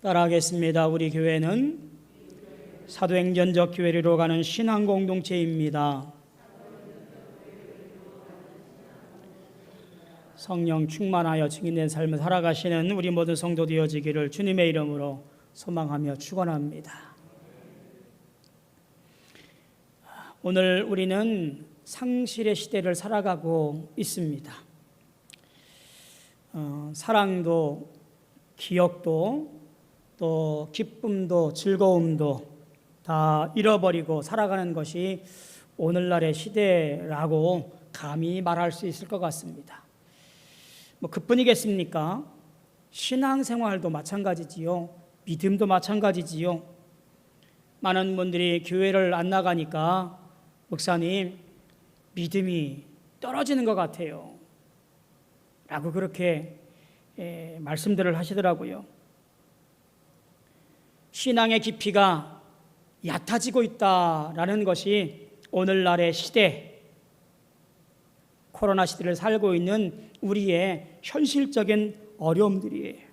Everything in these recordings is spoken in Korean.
따라하겠습니다. 우리 교회는 사도행전적 교회를 이루어가는 신앙 공동체입니다. 성령 충만하여 증인된 삶을 살아가시는 우리 모든 성도 되어지기를 주님의 이름으로 소망하며 축원합니다. 오늘 우리는 상실의 시대를 살아가고 있습니다. 사랑도 기억도 또 기쁨도 즐거움도 다 잃어버리고 살아가는 것이 오늘날의 시대라고 감히 말할 수 있을 것 같습니다. 그뿐이겠습니까? 신앙생활도 마찬가지지요. 믿음도 마찬가지지요. 많은 분들이 교회를 안 나가니까 목사님 믿음이 떨어지는 것 같아요 라고 그렇게 말씀들을 하시더라고요. 신앙의 깊이가 얕아지고 있다라는 것이 오늘날의 시대, 코로나 시대를 살고 있는 우리의 현실적인 어려움들이에요.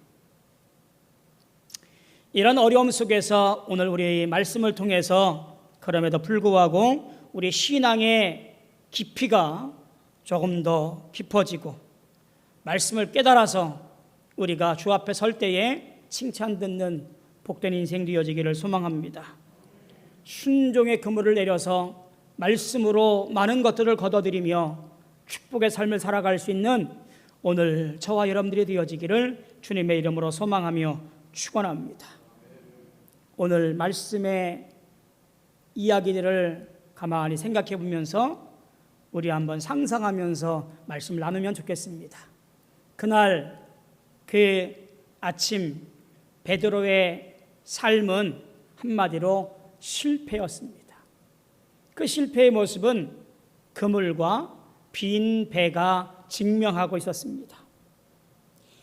이런 어려움 속에서 오늘 우리 말씀을 통해서 그럼에도 불구하고 우리 신앙의 깊이가 조금 더 깊어지고 말씀을 깨달아서 우리가 주 앞에 설 때에 칭찬 듣는 복된 인생 되어지기를 소망합니다. 순종의 그물을 내려서 말씀으로 많은 것들을 거둬들이며 축복의 삶을 살아갈 수 있는 오늘 저와 여러분들이 되어지기를 주님의 이름으로 소망하며 축원합니다. 오늘 말씀의 이야기들을 가만히 생각해 보면서 우리 한번 상상하면서 말씀을 나누면 좋겠습니다. 그날 그 아침 베드로의 삶은 한마디로 실패였습니다. 그 실패의 모습은 그물과 빈 배가 증명하고 있었습니다.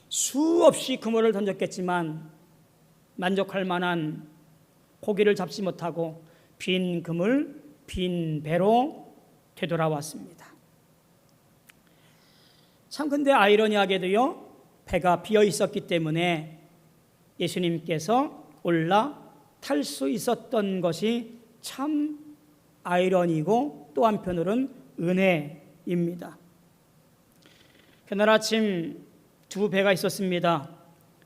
수없이 그물을 던졌겠지만 만족할 만한 고기를 잡지 못하고 빈 그물, 빈 배로 되돌아왔습니다. 참 근데 아이러니하게도요, 배가 비어 있었기 때문에 예수님께서 올라탈 수 있었던 것이 참 아이러니고 또 한편으로는 은혜입니다. 그날 아침 두 배가 있었습니다.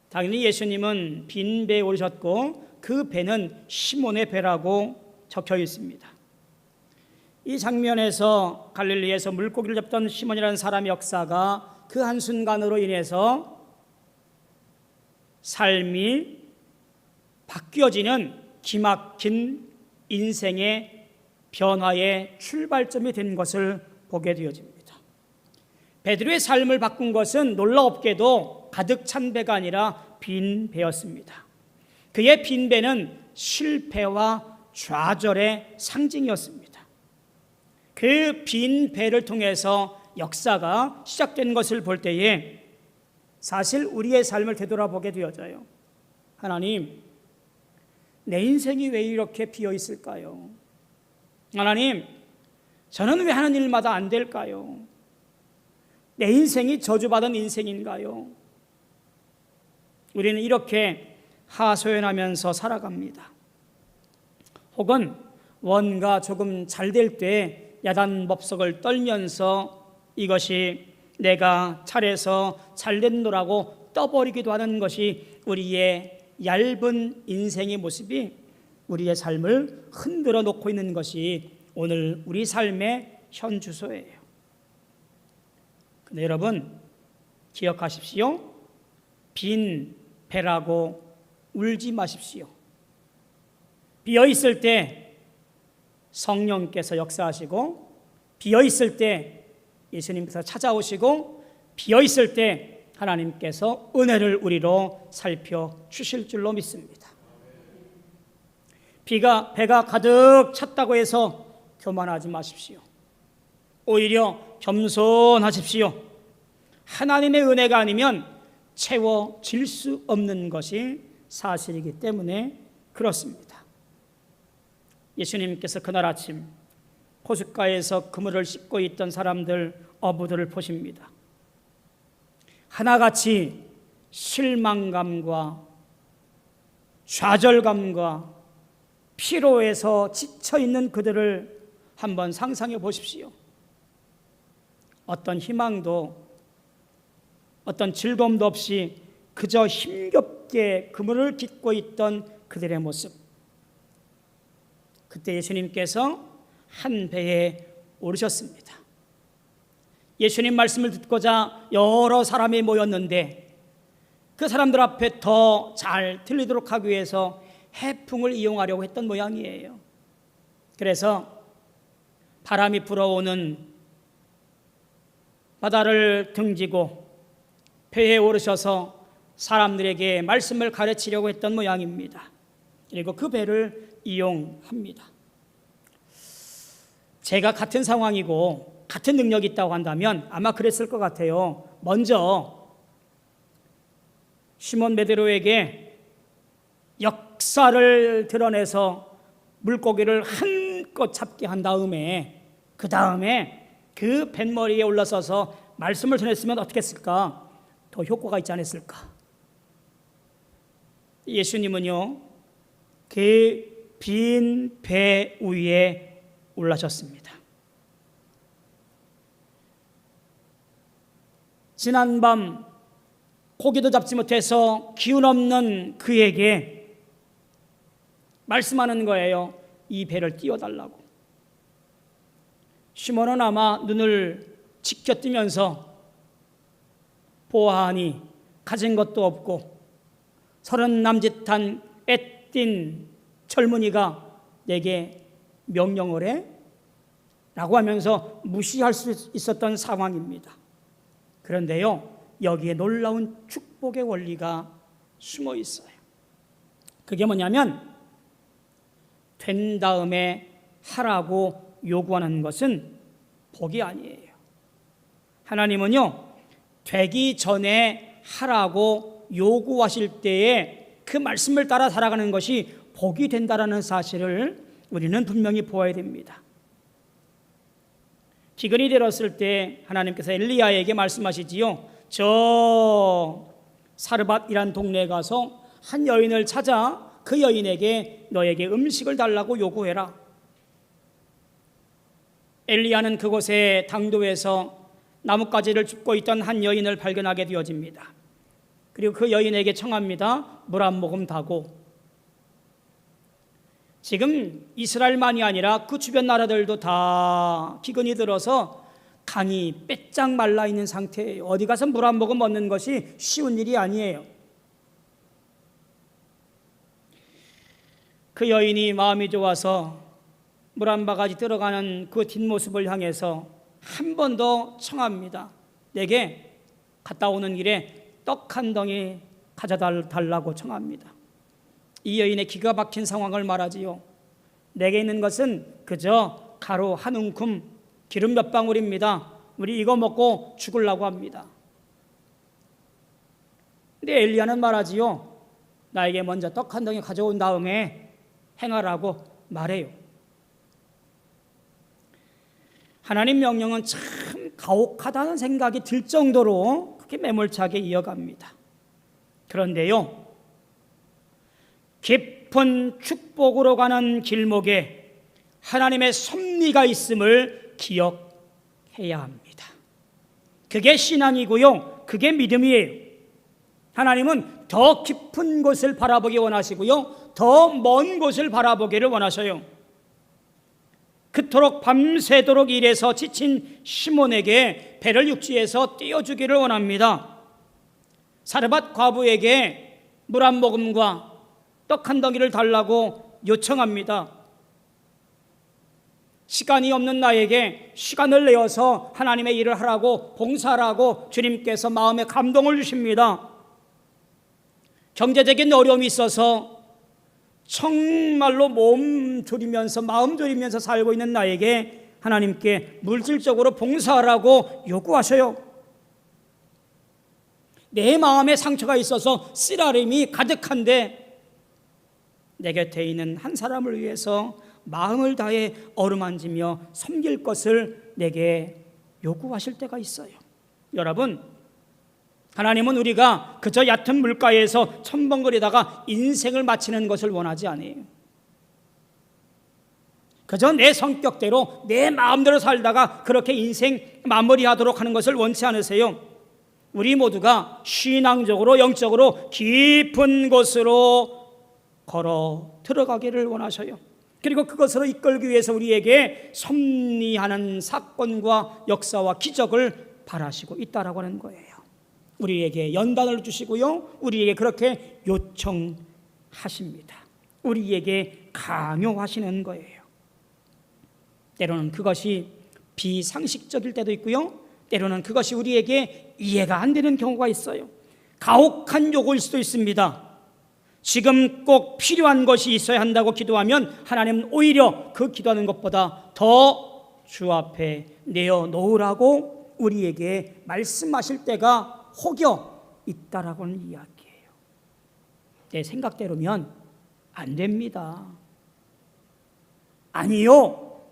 당연히 예수님은 빈 배에 오르셨고 그 배는 시몬의 배라고 적혀 있습니다. 이 장면에서 갈릴리에서 물고기를 잡던 시몬이라는 사람의 역사가 그 한순간으로 인해서 삶이 바뀌어지는 기막힌 인생의 변화의 출발점이 된 것을 보게 되어집니다. 베드로의 삶을 바꾼 것은 놀라웠게도 가득 찬 배가 아니라 빈 배였습니다. 그의 빈 배는 실패와 좌절의 상징이었습니다. 그 빈 배를 통해서 역사가 시작된 것을 볼 때에 사실 우리의 삶을 되돌아보게 되어져요. 하나님, 내 인생이 왜 이렇게 비어 있을까요? 하나님, 저는 왜 하는 일마다 안 될까요? 내 인생이 저주받은 인생인가요? 우리는 이렇게 하소연하면서 살아갑니다. 혹은 뭔가 조금 잘 될 때 야단법석을 떨면서 이것이 내가 잘해서 잘된노라고 떠버리기도 하는 것이 우리의 얇은 인생의 모습이 우리의 삶을 흔들어 놓고 있는 것이 오늘 우리 삶의 현 주소예요. 근데 여러분 기억하십시오. 빈 배라고 울지 마십시오. 비어 있을 때 성령께서 역사하시고 비어 있을 때 예수님께서 찾아오시고 비어 있을 때 하나님께서 은혜를 우리로 살펴 주실 줄로 믿습니다. 배가 가득 찼다고 해서 교만하지 마십시오. 오히려 겸손하십시오. 하나님의 은혜가 아니면 채워질 수 없는 것이 사실이기 때문에 그렇습니다. 예수님께서 그날 아침 호숫가에서 그물을 씹고 있던 사람들, 어부들을 보십니다. 하나같이 실망감과 좌절감과 피로에서 지쳐있는 그들을 한번 상상해 보십시오. 어떤 희망도 어떤 즐거움도 없이 그저 힘겹게 그물을 깃고 있던 그들의 모습. 그때 예수님께서 한 배에 오르셨습니다. 예수님 말씀을 듣고자 여러 사람이 모였는데 그 사람들 앞에 더 잘 들리도록 하기 위해서 해풍을 이용하려고 했던 모양이에요. 그래서 바람이 불어오는 바다를 등지고 배에 오르셔서 사람들에게 말씀을 가르치려고 했던 모양입니다. 그리고 그 배를 이용합니다. 제가 같은 상황이고 같은 능력이 있다고 한다면 아마 그랬을 것 같아요. 먼저 시몬 베드로에게 역사를 드러내서 물고기를 한껏 잡게 한 다음에 그 뱃머리에 올라서서 말씀을 전했으면 어떻게 했을까? 더 효과가 있지 않았을까? 예수님은요, 그 빈 배 위에 올라셨습니다. 지난밤 고기도 잡지 못해서 기운 없는 그에게 말씀하는 거예요. 이 배를 띄워달라고. 시몬은 아마 눈을 지켜뜨면서 보아하니 가진 것도 없고 30 남짓한 애띤 젊은이가 내게 명령을 해? 라고 하면서 무시할 수 있었던 상황입니다. 그런데요, 여기에 놀라운 축복의 원리가 숨어 있어요. 그게 뭐냐면 된 다음에 하라고 요구하는 것은 복이 아니에요. 하나님은요, 되기 전에 하라고 요구하실 때에 그 말씀을 따라 살아가는 것이 복이 된다라는 사실을 우리는 분명히 보아야 됩니다. 기근이 들었을 때 하나님께서 엘리야에게 말씀하시지요. 저 사르밧이란 동네에 가서 한 여인을 찾아 그 여인에게 너에게 음식을 달라고 요구해라. 엘리야는 그곳의 당도에서 나뭇가지를 줍고 있던 한 여인을 발견하게 되어집니다. 그리고 그 여인에게 청합니다. 물 한 모금 다고. 지금 이스라엘만이 아니라 그 주변 나라들도 다 기근이 들어서 강이 빼짝 말라 있는 상태예요. 어디 가서 물 한 모금 얻는 것이 쉬운 일이 아니에요. 그 여인이 마음이 좋아서 물 한 바가지 들어가는 그 뒷모습을 향해서 한 번 더 청합니다. 내게 갔다 오는 길에 떡 한 덩이 가져달라고 청합니다. 이 여인의 기가 막힌 상황을 말하지요. 내게 있는 것은 그저 가루 한 움큼, 기름 몇 방울입니다. 우리 이거 먹고 죽으려고 합니다. 근데 엘리야는 말하지요. 나에게 먼저 떡 한 덩이 가져온 다음에 행하라고 말해요. 하나님 명령은 참 가혹하다는 생각이 들 정도로 그렇게 매몰차게 이어갑니다. 그런데요, 깊은 축복으로 가는 길목에 하나님의 섭리가 있음을 기억해야 합니다. 그게 신앙이고요, 그게 믿음이에요. 하나님은 더 깊은 곳을 바라보기 원하시고요, 더 먼 곳을 바라보기를 원하셔요. 그토록 밤새도록 일해서 지친 시몬에게 배를 육지에서 띄워주기를 원합니다. 사르밧 과부에게 물 한 모금과 떡 한 덩이를 달라고 요청합니다. 시간이 없는 나에게 시간을 내어서 하나님의 일을 하라고, 봉사하라고 주님께서 마음에 감동을 주십니다. 경제적인 어려움이 있어서 정말로 몸 졸이면서 마음 졸이면서 살고 있는 나에게 하나님께 물질적으로 봉사하라고 요구하셔요. 내 마음에 상처가 있어서 쓰라림이 가득한데 내 곁에 있는 한 사람을 위해서 마음을 다해 어루만지며 섬길 것을 내게 요구하실 때가 있어요. 여러분, 하나님은 우리가 그저 얕은 물가에서 첨벙거리다가 인생을 마치는 것을 원하지 않아요. 그저 내 성격대로 내 마음대로 살다가 그렇게 인생 마무리하도록 하는 것을 원치 않으세요. 우리 모두가 신앙적으로 영적으로 깊은 곳으로 걸어 들어가기를 원하셔요. 그리고 그것으로 이끌기 위해서 우리에게 섭리하는 사건과 역사와 기적을 바라시고 있다라고 하는 거예요. 우리에게 연단을 주시고요, 우리에게 그렇게 요청하십니다. 우리에게 강요하시는 거예요. 때로는 그것이 비상식적일 때도 있고요, 때로는 그것이 우리에게 이해가 안 되는 경우가 있어요. 가혹한 요구일 수도 있습니다. 지금 꼭 필요한 것이 있어야 한다고 기도하면 하나님은 오히려 그 기도하는 것보다 더 주 앞에 내어놓으라고 우리에게 말씀하실 때가 혹여 있다라고 하는 이야기예요. 내 생각대로면 안 됩니다. 아니요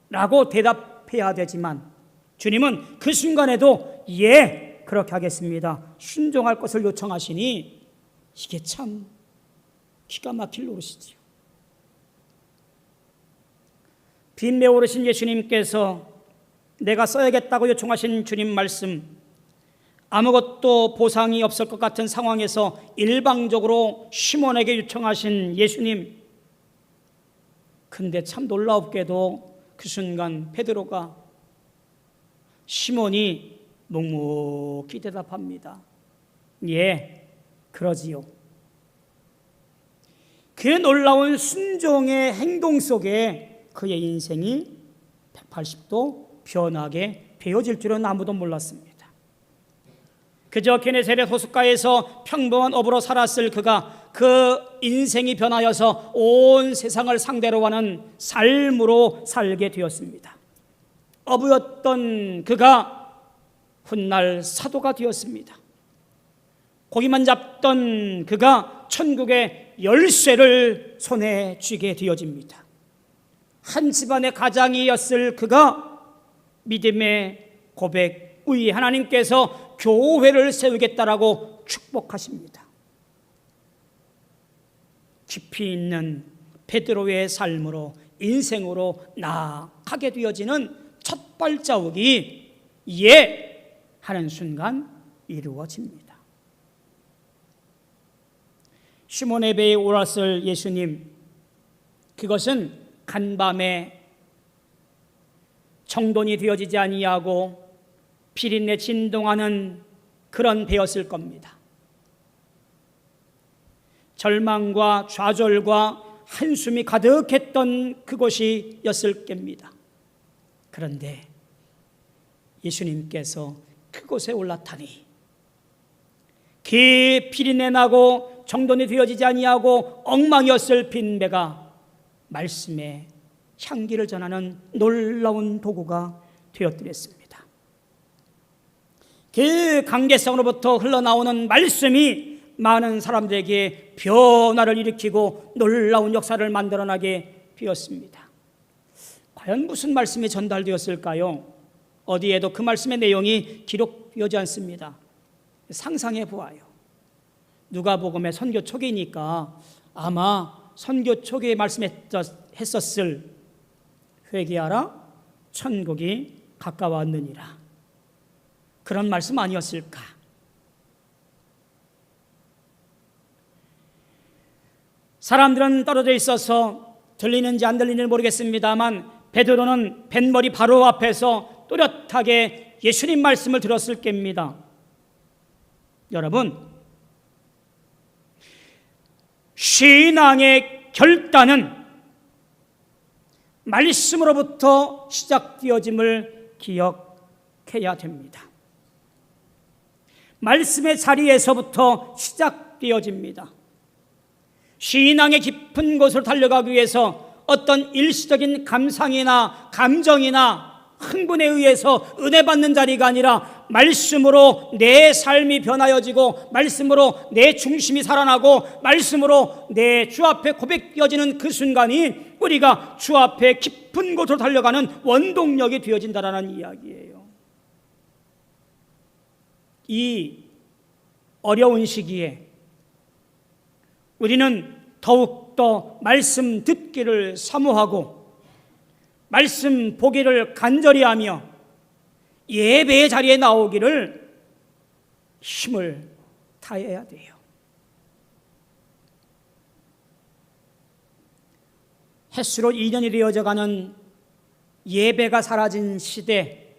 라고 대답해야 되지만 주님은 그 순간에도 예, 그렇게 하겠습니다, 순종할 것을 요청하시니 이게 참 기가 막힐 노릇이지요. 빈매 오르신 예수님께서 내가 써야겠다고 요청하신 주님 말씀, 아무것도 보상이 없을 것 같은 상황에서 일방적으로 시몬에게 요청하신 예수님, 근데 참 놀랍게도 그 순간 베드로가, 시몬이 묵묵히 대답합니다. 예, 그러지요. 그 놀라운 순종의 행동 속에 그의 인생이 180도 변하게 되어질 줄은 아무도 몰랐습니다. 그저 게네사렛 호숫가에서 평범한 어부로 살았을 그가 그 인생이 변하여서 온 세상을 상대로 하는 삶으로 살게 되었습니다. 어부였던 그가 훗날 사도가 되었습니다. 고기만 잡던 그가 천국의 열쇠를 손에 쥐게 되어집니다. 한 집안의 가장이었을 그가 믿음의 고백 위에 하나님께서 교회를 세우겠다라고 축복하십니다. 깊이 있는 베드로의 삶으로, 인생으로 나아가게 되어지는 첫 발자국이 예 하는 순간 이루어집니다. 시몬의 배에 올랐을 예수님, 그것은 간밤에 정돈이 되어지지 아니하고 비린내 진동하는 그런 배였을 겁니다. 절망과 좌절과 한숨이 가득했던 그곳이었을 겁니다. 그런데 예수님께서 그곳에 올라타니 그 비린내 나고 정돈이 되어지지 아니하고 엉망이었을 빈배가 말씀의 향기를 전하는 놀라운 도구가 되어드렸습니다. 그 관계성으로부터 흘러나오는 말씀이 많은 사람들에게 변화를 일으키고 놀라운 역사를 만들어나게 되었습니다. 과연 무슨 말씀이 전달되었을까요? 어디에도 그 말씀의 내용이 기록되지 않습니다. 상상해 보아요. 누가복음의 선교 초기니까 아마 선교 초기에 말씀했었을 회개하라, 천국이 가까웠느니라, 그런 말씀 아니었을까? 사람들은 떨어져 있어서 들리는지 안 들리는지 모르겠습니다만 베드로는 뱃머리 바로 앞에서 또렷하게 예수님 말씀을 들었을 겁니다. 여러분, 신앙의 결단은 말씀으로부터 시작되어짐을 기억해야 됩니다. 말씀의 자리에서부터 시작되어집니다. 신앙의 깊은 곳으로 달려가기 위해서 어떤 일시적인 감상이나 감정이나 흥분에 의해서 은혜 받는 자리가 아니라 말씀으로 내 삶이 변하여지고 말씀으로 내 중심이 살아나고 말씀으로 내 주 앞에 고백되어지는 그 순간이 우리가 주 앞에 깊은 곳으로 달려가는 원동력이 되어진다라는 이야기예요. 이 어려운 시기에 우리는 더욱더 말씀 듣기를 사모하고 말씀 보기를 간절히 하며 예배의 자리에 나오기를 힘을 다해야 돼요. 햇수로 2년이 되어져가는 예배가 사라진 시대,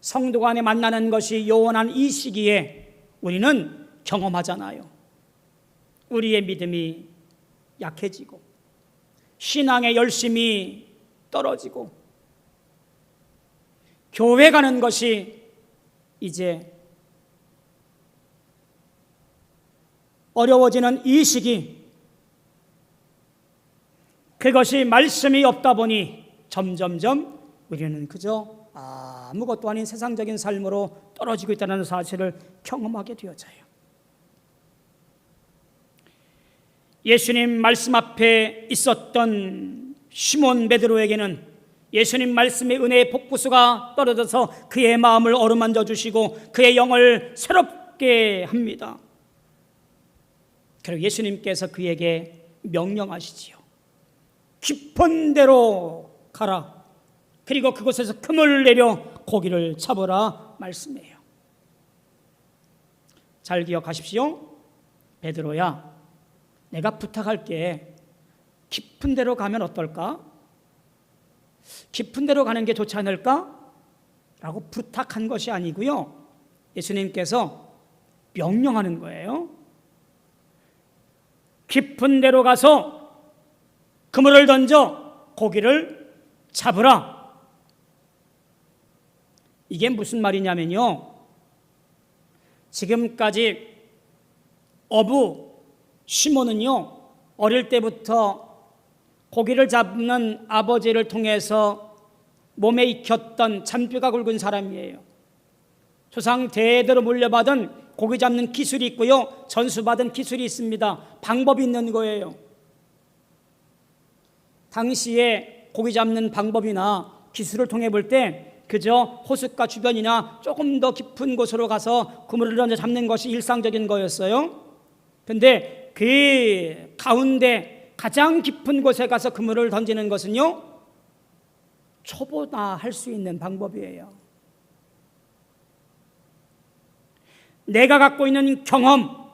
성도 간에 만나는 것이 요원한 이 시기에 우리는 경험하잖아요. 우리의 믿음이 약해지고 신앙의 열심이 떨어지고 교회 가는 것이 이제 어려워지는 이 시기, 그것이 말씀이 없다 보니 점점점 우리는 그저 아무것도 아닌 세상적인 삶으로 떨어지고 있다는 사실을 경험하게 되어져요. 예수님 말씀 앞에 있었던 시몬 베드로에게는 예수님 말씀의 은혜의 폭포수가 떨어져서 그의 마음을 어루만져 주시고 그의 영을 새롭게 합니다. 그리고 예수님께서 그에게 명령하시지요. 깊은 데로 가라. 그리고 그곳에서 그물을 내려 고기를 잡으라 말씀해요. 잘 기억하십시오. 베드로야, 내가 부탁할게. 깊은 데로 가면 어떨까? 깊은 데로 가는 게 좋지 않을까? 라고 부탁한 것이 아니고요. 예수님께서 명령하는 거예요. 깊은 데로 가서 그물을 던져 고기를 잡으라. 이게 무슨 말이냐면요, 지금까지 어부 시몬은요, 어릴 때부터 고기를 잡는 아버지를 통해서 몸에 익혔던 잔뼈가 굵은 사람이에요. 조상 대대로 물려받은 고기 잡는 기술이 있고요, 전수받은 기술이 있습니다. 방법이 있는 거예요. 당시에 고기 잡는 방법이나 기술을 통해 볼 때 그저 호숫가 주변이나 조금 더 깊은 곳으로 가서 그물을 던져 잡는 것이 일상적인 거였어요. 근데 그 가운데 가장 깊은 곳에 가서 그물을 던지는 것은요, 초보나 할 수 있는 방법이에요. 내가 갖고 있는 경험,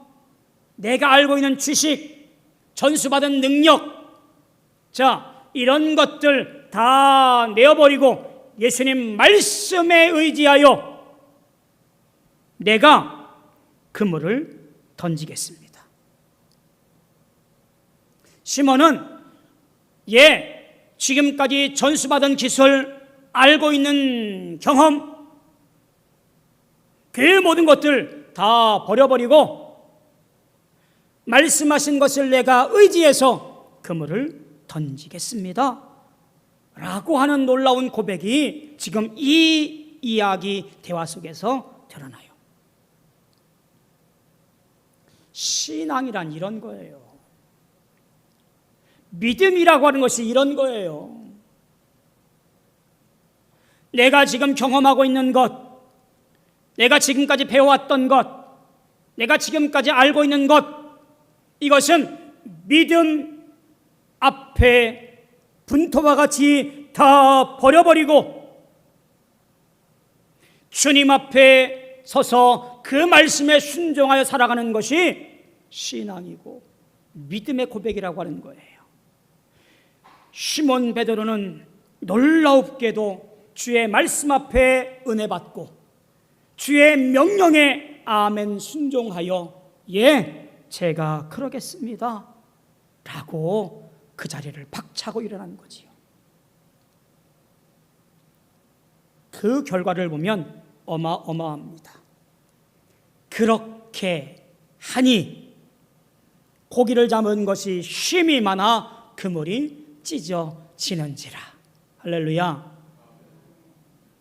내가 알고 있는 지식, 전수받은 능력, 자, 이런 것들 다 내어버리고 예수님 말씀에 의지하여 내가 그물을 던지겠습니다. 시몬은 지금까지 전수받은 기술, 알고 있는 경험, 그 모든 것들 다 버려버리고 말씀하신 것을 내가 의지해서 그물을 던지겠습니다 라고 하는 놀라운 고백이 지금 이 이야기 대화 속에서 드러나요. 신앙이란 이런 거예요. 믿음이라고 하는 것이 이런 거예요. 내가 지금 경험하고 있는 것, 내가 지금까지 배워왔던 것, 내가 지금까지 알고 있는 것, 이것은 믿음 앞에 분토와 같이 다 버려버리고 주님 앞에 서서 그 말씀에 순종하여 살아가는 것이 신앙이고 믿음의 고백이라고 하는 거예요. 시몬 베드로는 놀라웁게도 주의 말씀 앞에 은혜 받고 주의 명령에 아멘 순종하여 제가 그러겠습니다 라고 그 자리를 박차고 일어난 거지요. 그 결과를 보면 어마어마합니다. 그렇게 하니 고기를 잡은 것이 쉼이 많아 그물이 찢어지는지라. 할렐루야.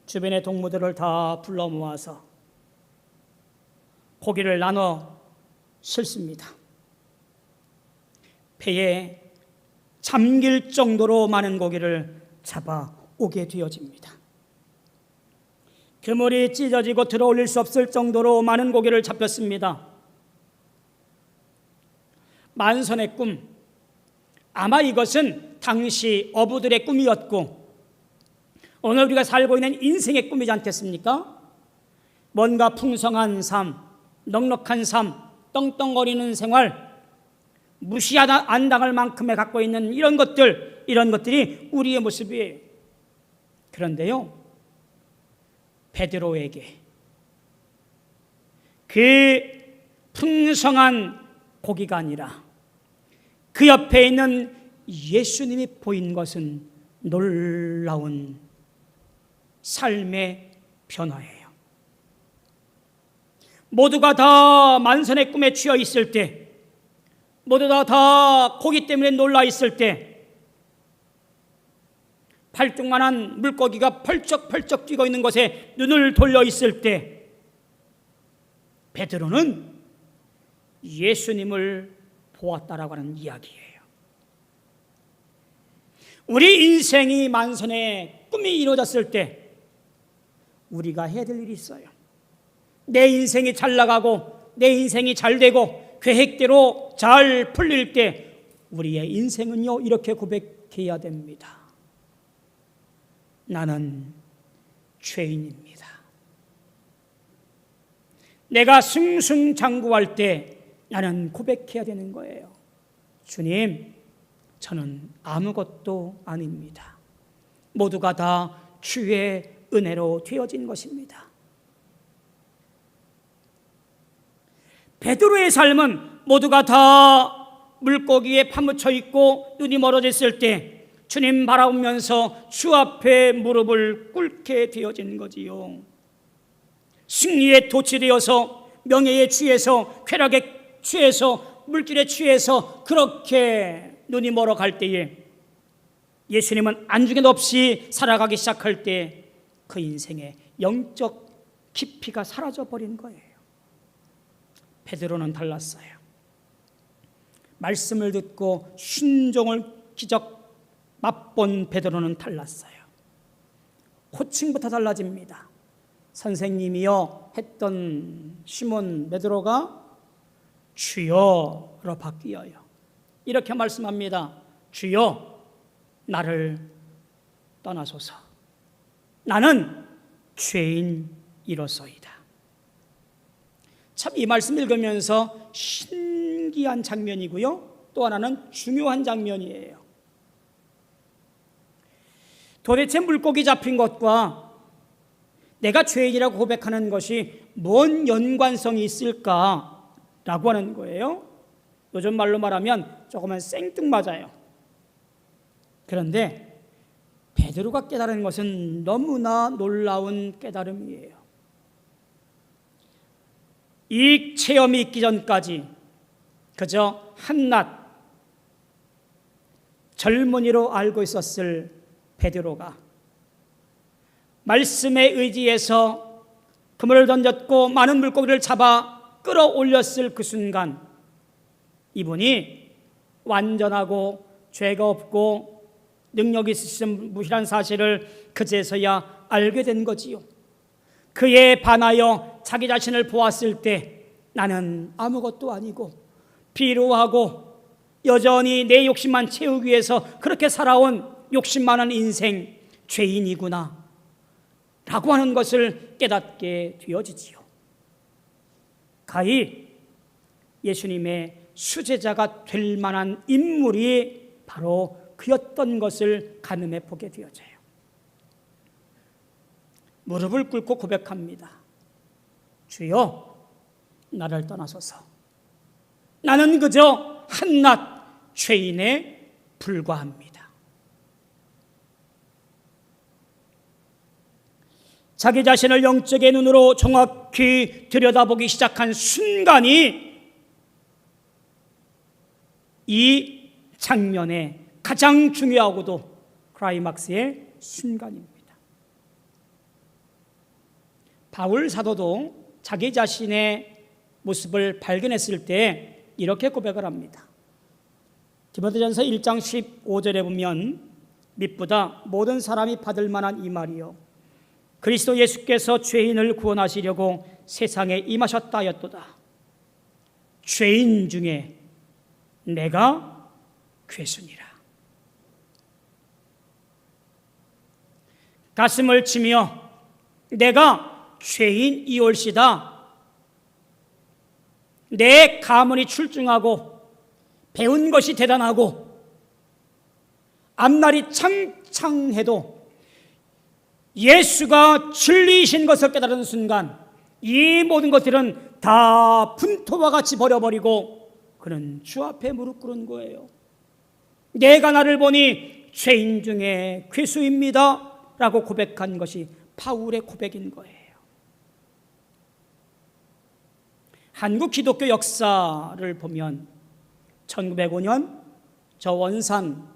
주변의 동무들을 다 불러 모아서 고기를 나눠 싣습니다. 배에 잠길 정도로 많은 고기를 잡아 오게 되어집니다. 그물이 찢어지고 들어올릴 수 없을 정도로 많은 고기를 잡혔습니다. 만선의 꿈, 아마 이것은 당시 어부들의 꿈이었고 오늘 우리가 살고 있는 인생의 꿈이지 않겠습니까? 뭔가 풍성한 삶, 넉넉한 삶, 떵떵거리는 생활, 무시하다 안 당할 만큼의 갖고 있는 이런 것들이 우리의 모습이에요. 그런데요, 베드로에게 그 풍성한 고기가 아니라 그 옆에 있는 예수님이 보인 것은 놀라운 삶의 변화예요. 모두가 다 만선의 꿈에 취해 있을 때, 모두가 다 고기 때문에 놀라 있을 때, 팔뚝만한 물고기가 펄쩍펄쩍 뛰고 있는 곳에 눈을 돌려 있을 때, 베드로는 예수님을 보았다라고 하는 이야기예요. 우리 인생이 만선의 꿈이 이루어졌을 때 우리가 해야 될 일이 있어요. 내 인생이 잘 나가고 내 인생이 잘 되고 계획대로 잘 풀릴 때 우리의 인생은요, 이렇게 고백해야 됩니다. 나는 죄인입니다. 내가 승승장구할 때 나는 고백해야 되는 거예요. 주님, 저는 아무것도 아닙니다. 모두가 다 주의 은혜로 되어진 것입니다. 베드로의 삶은 모두가 다 물고기에 파묻혀 있고 눈이 멀어졌을 때 주님 바라보면서 주 앞에 무릎을 꿇게 되어진 거지요. 승리에 도취되어서 명예에 취해서 쾌락에 취해서 물질에 취해서 그렇게 눈이 멀어갈 때에 예수님은 안중에도 없이 살아가기 시작할 때 그 인생의 영적 깊이가 사라져버린 거예요. 베드로는 달랐어요. 말씀을 듣고 순종을 기적 맛본 베드로는 달랐어요. 호칭부터 달라집니다. 선생님이여 했던 시몬 베드로가 주여로 바뀌어요. 이렇게 말씀합니다. 주여, 나를 떠나소서. 나는 죄인이로소이다. 참 이 말씀 읽으면서 신기한 장면이고요, 또 하나는 중요한 장면이에요. 도대체 물고기 잡힌 것과 내가 죄인이라고 고백하는 것이 뭔 연관성이 있을까라고 하는 거예요. 요즘 말로 말하면 조금은 생뚱맞아요. 그런데 베드로가 깨달은 것은 너무나 놀라운 깨달음이에요. 이 체험이 있기 전까지 그저 한낱 젊은이로 알고 있었을 베드로가 말씀에 의지해서 그물을 던졌고 많은 물고기를 잡아 끌어올렸을 그 순간 이분이 완전하고 죄가 없고 능력이 있으신 분이라는 사실을 그제서야 알게 된 거지요. 그에 반하여 자기 자신을 보았을 때 나는 아무것도 아니고 비루하고 여전히 내 욕심만 채우기 위해서 그렇게 살아온 욕심 많은 인생 죄인이구나 라고 하는 것을 깨닫게 되어지지요. 가히 예수님의 수제자가 될 만한 인물이 바로 그였던 것을 가늠해 보게 되어져요. 무릎을 꿇고 고백합니다. 주여, 나를 떠나소서. 나는 그저 한낱 죄인에 불과합니다. 자기 자신을 영적의 눈으로 정확히 들여다보기 시작한 순간이 이 장면의 가장 중요하고도 클라이막스의 순간입니다. 바울 사도도 자기 자신의 모습을 발견했을 때 이렇게 고백을 합니다. 디모데전서 1장 15절에 보면, 밑보다 모든 사람이 받을 만한 이 말이요, 그리스도 예수께서 죄인을 구원하시려고 세상에 임하셨다 하였도다. 죄인 중에 내가 괴순이라. 가슴을 치며 내가 죄인이올시다. 내 가문이 출중하고 배운 것이 대단하고 앞날이 창창해도 예수가 진리이신 것을 깨달은 순간 이 모든 것들은 다 분토와 같이 버려버리고 그는 주 앞에 무릎 꿇은 거예요. 내가 나를 보니 죄인 중에 괴수입니다 라고 고백한 것이 바울의 고백인 거예요. 한국 기독교 역사를 보면 1905년 저 원산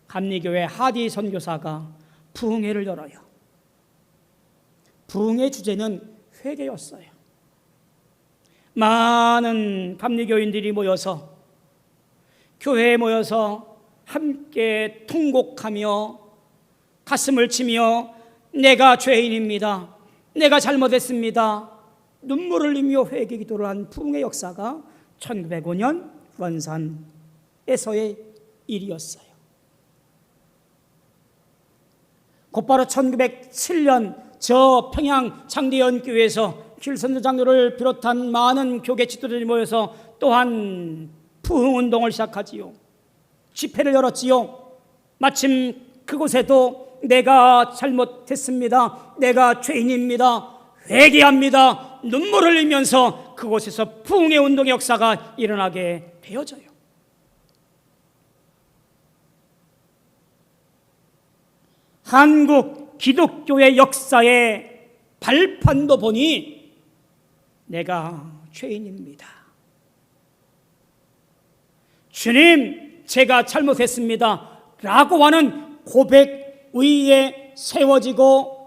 감리교회 하디 선교사가 부흥회를 열어요. 부흥회 주제는 회개였어요. 많은 감리교인들이 모여서 교회에 모여서 함께 통곡하며 가슴을 치며 내가 죄인입니다. 내가 잘못했습니다. 눈물을 흘리며 회개 기도를 한 부흥의 역사가 1905년 원산에서의 일이었어요. 곧바로 1907년 저 평양 장대연교회에서 길선교 장로를 비롯한 많은 교계 지도자들이 모여서 또한 부흥운동을 시작하지요. 집회를 열었지요. 마침 그곳에도 내가 잘못했습니다. 내가 죄인입니다. 회개합니다. 눈물을 흘리면서 그곳에서 부흥의 운동의 역사가 일어나게 되어져요. 한국 기독교의 역사의 발판도 보니 내가 죄인입니다. 주님, 제가 잘못했습니다 라고 하는 고백 위에 세워지고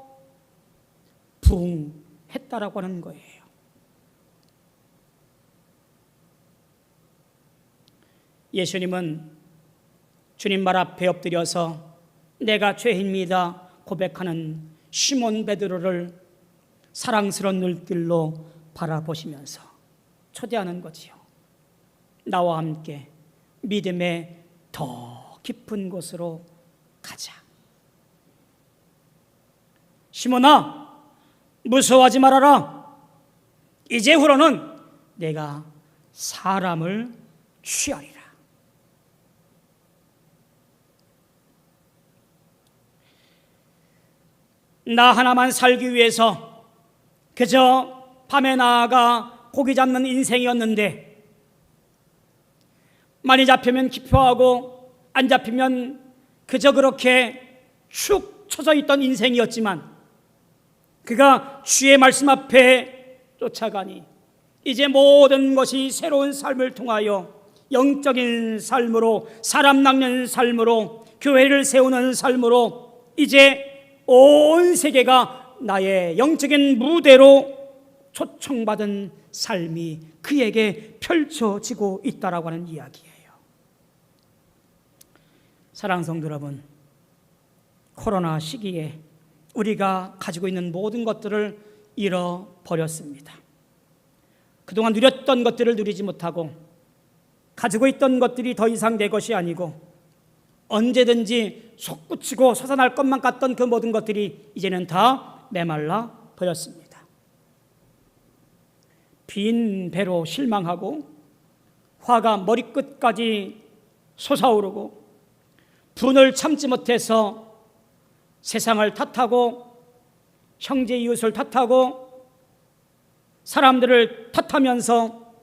부흥했다라고 하는 거예요. 예수님은 주님 말 앞에 엎드려서 내가 죄인입니다 고백하는 시몬 베드로를 사랑스러운 눈길로 바라보시면서 초대하는 거지요. 나와 함께 믿음의 더 깊은 곳으로 가자. 시몬아, 무서워하지 말아라. 이제후로는 내가 사람을 취하리라. 나 하나만 살기 위해서 그저 밤에 나아가 고기 잡는 인생이었는데 많이 잡히면 기뻐하고 안 잡히면 그저 그렇게 축 처져 있던 인생이었지만 그가 주의 말씀 앞에 쫓아가니 이제 모든 것이 새로운 삶을 통하여 영적인 삶으로, 사람 낚는 삶으로, 교회를 세우는 삶으로 이제 온 세계가 나의 영적인 무대로 초청받은 삶이 그에게 펼쳐지고 있다라고 하는 이야기예요. 사랑하는 성도 여러분, 코로나 시기에 우리가 가지고 있는 모든 것들을 잃어버렸습니다. 그동안 누렸던 것들을 누리지 못하고 가지고 있던 것들이 더 이상 내 것이 아니고 언제든지 솟구치고 솟아날 것만 같던 그 모든 것들이 이제는 다 메말라 버렸습니다. 빈 배로 실망하고 화가 머리끝까지 솟아오르고 분을 참지 못해서 세상을 탓하고 형제 이웃을 탓하고 사람들을 탓하면서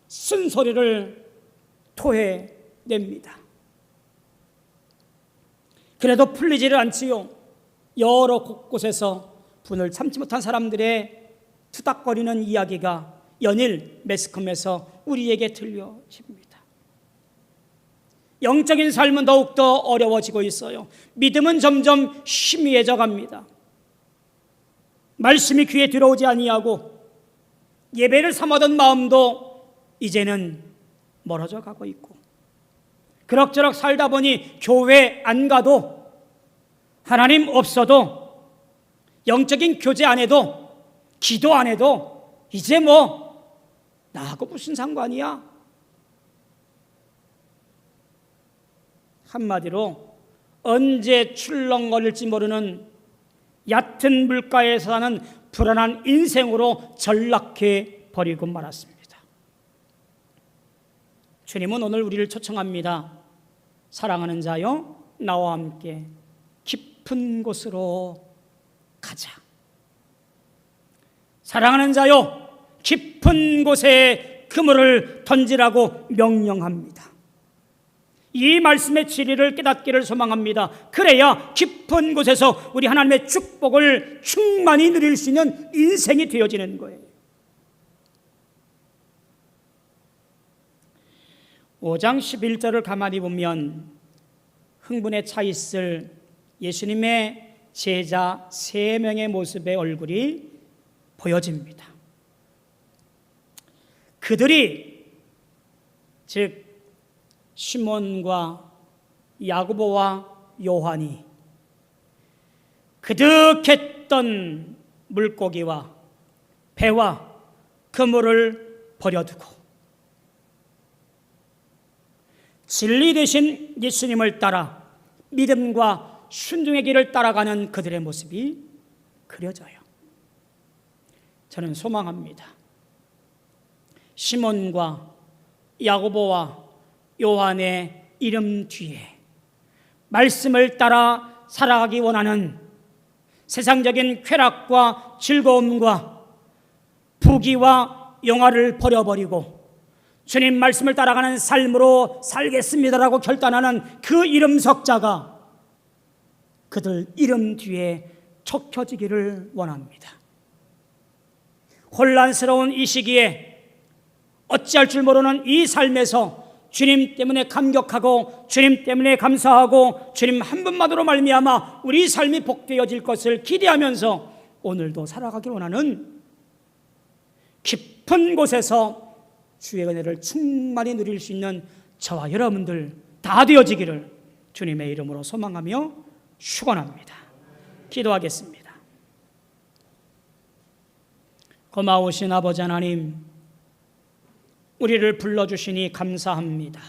쓴소리를 토해냅니다. 그래도 풀리지를 않지요. 여러 곳곳에서 분을 참지 못한 사람들의 투닥거리는 이야기가 연일 매스컴에서 우리에게 들려집니다. 영적인 삶은 더욱더 어려워지고 있어요. 믿음은 점점 희미해져 갑니다. 말씀이 귀에 들어오지 아니하고 예배를 삼아던 마음도 이제는 멀어져 가고 있고 그럭저럭 살다 보니 교회 안 가도 하나님 없어도 영적인 교제 안 해도, 기도 안 해도 이제 뭐 나하고 무슨 상관이야? 한마디로 언제 출렁거릴지 모르는 얕은 물가에서 사는 불안한 인생으로 전락해 버리고 말았습니다. 주님은 오늘 우리를 초청합니다. 사랑하는 자여, 나와 함께 깊은 곳으로 가자. 사랑하는 자여, 깊은 곳에 그물을 던지라고 명령합니다. 이 말씀의 진리를 깨닫기를 소망합니다. 그래야 깊은 곳에서 우리 하나님의 축복을 충만히 누릴 수 있는 인생이 되어지는 거예요. 5장 11절을 가만히 보면 흥분에 차 있을 예수님의 제자 3명의 모습의 얼굴이 보여집니다. 그들이 즉 시몬과 야고보와 요한이 그득했던 물고기와 배와 그물을 버려두고 진리 되신 예수님을 따라 믿음과 순종의 길을 따라가는 그들의 모습이 그려져요. 저는 소망합니다. 시몬과 야고보와 요한의 이름 뒤에 말씀을 따라 살아가기 원하는 세상적인 쾌락과 즐거움과 부귀와 영화를 버려버리고 주님 말씀을 따라가는 삶으로 살겠습니다라고 결단하는 그 이름 석자가 그들 이름 뒤에 적혀지기를 원합니다. 혼란스러운 이 시기에 어찌할 줄 모르는 이 삶에서 주님 때문에 감격하고 주님 때문에 감사하고 주님 한 분만으로 말미암아 우리 삶이 복되어질 것을 기대하면서 오늘도 살아가기 원하는 깊은 곳에서 주의 은혜를 충만히 누릴 수 있는 저와 여러분들 다 되어지기를 주님의 이름으로 소망하며 축원합니다. 기도하겠습니다. 고마우신 아버지 하나님, 우리를 불러주시니 감사합니다.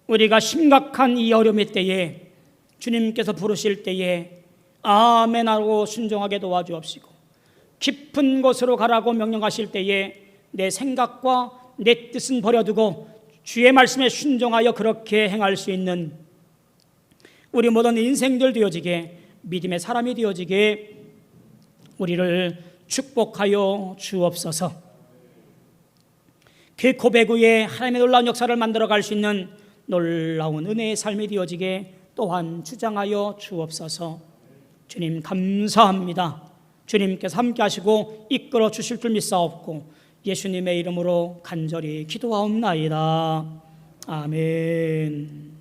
우리가 심각한 이 어려움의 때에 주님께서 부르실 때에 아멘하고 순종하게 도와주옵시고 깊은 곳으로 가라고 명령하실 때에 내 생각과 내 뜻은 버려두고 주의 말씀에 순종하여 그렇게 행할 수 있는 우리 모든 인생들 되어지게 믿음의 사람이 되어지게 우리를 축복하여 주옵소서. 그 고백 위에 하나님의 놀라운 역사를 만들어갈 수 있는 놀라운 은혜의 삶이 되어지게 또한 주장하여 주옵소서. 주님 감사합니다. 주님께서 함께 하시고 이끌어 주실 줄 믿사옵고 예수님의 이름으로 간절히 기도하옵나이다. 아멘.